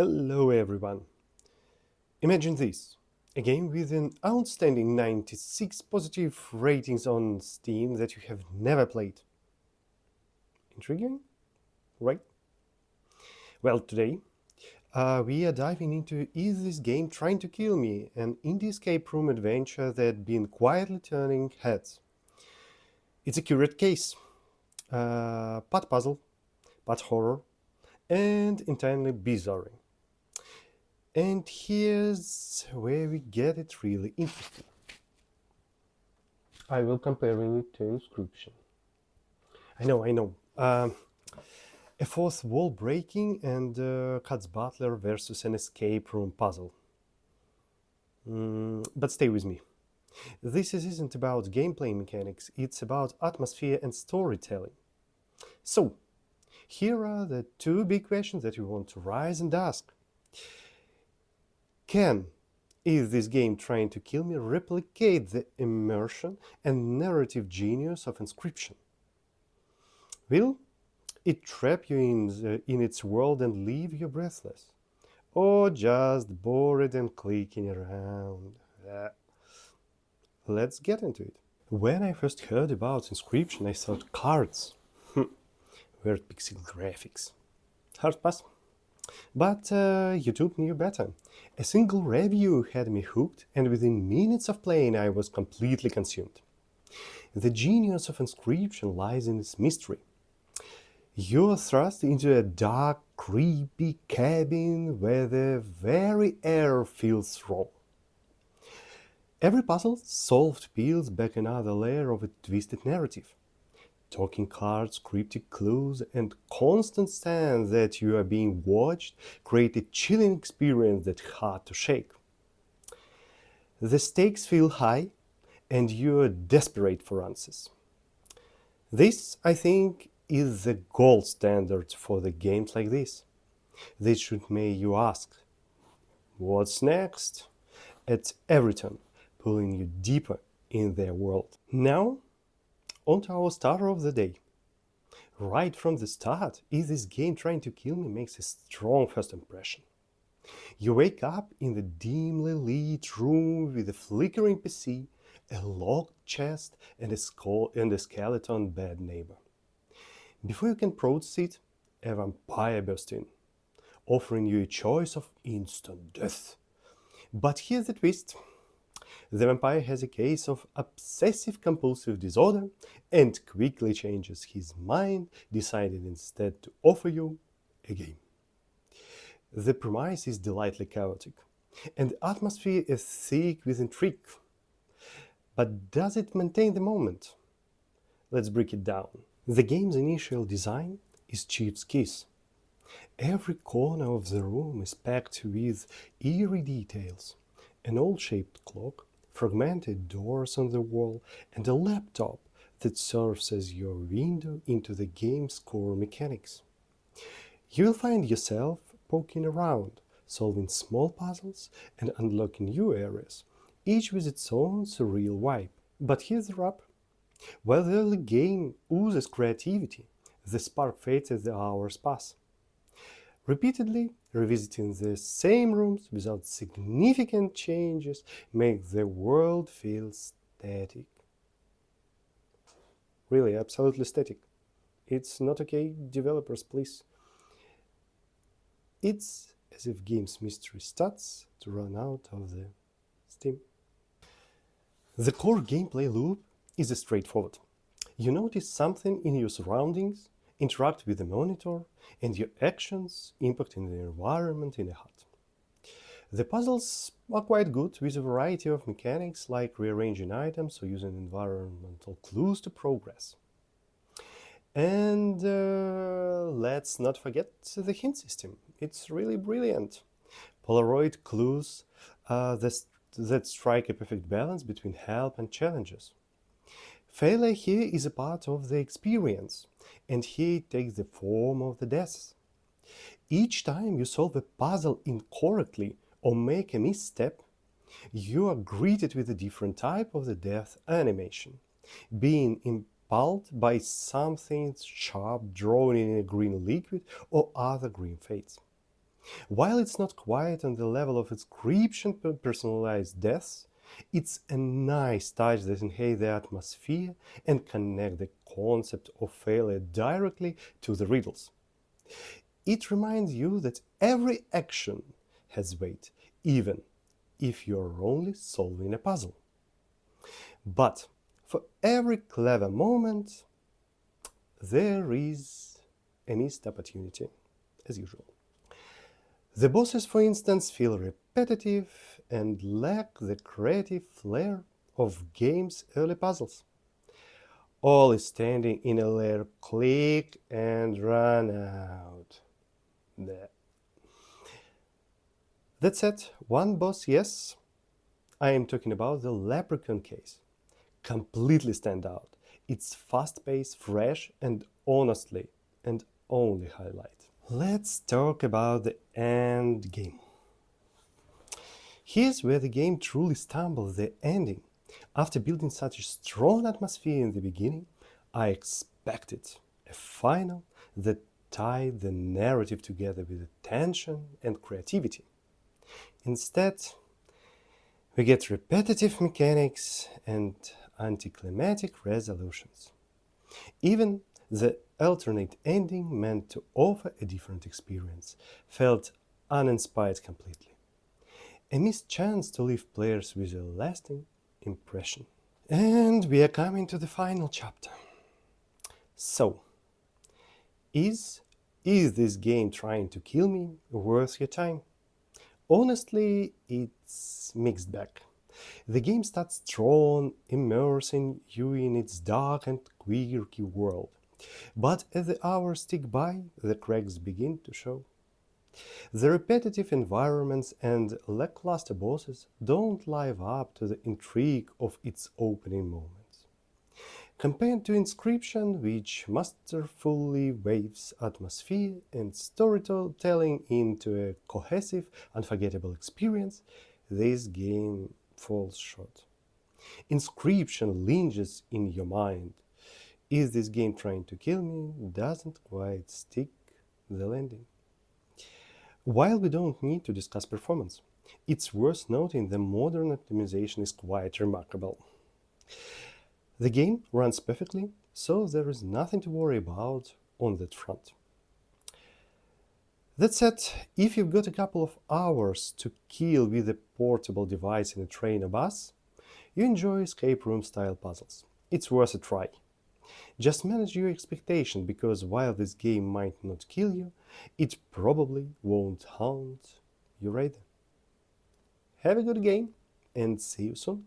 Hello everyone. Imagine this. A game with an outstanding 96 positive ratings on Steam that you have never played. Intriguing, right? Well, today we are diving into Is This Game Trying to Kill Me? An indie escape room adventure that's been quietly turning heads. It's a curated case, part puzzle, part horror, and entirely bizarre. And here's where we get it really interesting. I will comparing it to Inscryption. I know. A fourth wall breaking and Cuts Butler versus an escape room puzzle. But stay with me. Isn't about gameplay mechanics, it's about atmosphere and storytelling. So, here are the two big questions that you want to rise and ask. Is this game trying to kill me replicate the immersion and narrative genius of Inscryption? Will it trap you in its world and leave you breathless? Or just bored and clicking around? Let's get into it. When I first heard about Inscryption, I thought cards. Weird pixel graphics. Hard pass. But YouTube knew better. A single review had me hooked, and within minutes of playing, I was completely consumed. The genius of Inscryption lies in its mystery. You're thrust into a dark, creepy cabin where the very air feels wrong. Every puzzle solved peels back another layer of a twisted narrative. Talking cards, cryptic clues, and constant sense that you are being watched create a chilling experience that's hard to shake. The stakes feel high, and you're desperate for answers. This, I think, is the gold standard for the games like this. They should make you ask, what's next? At every turn, pulling you deeper in their world. Now, on to our starter of the day. Right from the start, Is This Game Trying to Kill Me makes a strong first impression. You wake up in the dimly lit room with a flickering PC, a locked chest, and a skeleton bed neighbor. Before you can proceed, a vampire bursts in, offering you a choice of instant death. But here's the twist. The vampire has a case of obsessive-compulsive disorder and quickly changes his mind, deciding instead to offer you a game. The premise is delightfully chaotic, and the atmosphere is thick with intrigue. But does it maintain the moment? Let's break it down. The game's initial design is chef's kiss. Every corner of the room is packed with eerie details. An old-shaped clock, fragmented doors on the wall, and a laptop that serves as your window into the game's core mechanics. You'll find yourself poking around, solving small puzzles and unlocking new areas, each with its own surreal vibe. But here's the rub. While the early game oozes creativity, the spark fades as the hours pass. Repeatedly revisiting the same rooms without significant changes makes the world feel static. Really, absolutely static. It's not okay, developers, please. It's as if game's mystery starts to run out of the steam. The core gameplay loop is straightforward. You notice something in your surroundings, interact with the monitor, and your actions impacting the environment in a hut. The puzzles are quite good with a variety of mechanics like rearranging items or using environmental clues to progress. And let's not forget the hint system. It's really brilliant. Polaroid clues that strike a perfect balance between help and challenges. Failure here is a part of the experience, and here it takes the form of the death. Each time you solve a puzzle incorrectly or make a misstep, you are greeted with a different type of the death animation, being impaled by something sharp drawn in a green liquid or other green fates. While it's not quite on the level of Inscryption personalized deaths, it's a nice touch that enhances the atmosphere and connect the concept of failure directly to the riddles. It reminds you that every action has weight, even if you're only solving a puzzle. But for every clever moment, there is a missed opportunity, as usual. The bosses, for instance, feel repetitive and lack the creative flair of game's early puzzles. All is standing in a layer, click and run out. That said, one boss, yes, I am talking about the leprechaun case. Completely stand out. It's fast-paced, fresh, and honestly, and only highlight. Let's talk about the end game. Here's where the game truly stumbles, the ending. After building such a strong atmosphere in the beginning, I expected a final that tied the narrative together with tension and creativity. Instead, we get repetitive mechanics and anticlimactic resolutions. Even the alternate ending, meant to offer a different experience, felt uninspired completely. A missed chance to leave players with a lasting impression. And we are coming to the final chapter. So, is this game trying to kill me worth your time? Honestly, it's mixed bag. The game starts strong, immersing you in its dark and quirky world. But as the hours tick by, the cracks begin to show. The repetitive environments and lackluster bosses don't live up to the intrigue of its opening moments. Compared to Inscryption, which masterfully weaves atmosphere and storytelling into a cohesive, unforgettable experience, this game falls short. Inscryption lingers in your mind. Is this game trying to kill me? Doesn't quite stick the landing. While we don't need to discuss performance, it's worth noting the modern optimization is quite remarkable. The game runs perfectly, so there is nothing to worry about on that front. That said, if you've got a couple of hours to kill with a portable device in a train or bus, you enjoy escape room style puzzles. It's worth a try. Just manage your expectation, because while this game might not kill you, it probably won't haunt you either. Have a good game and see you soon.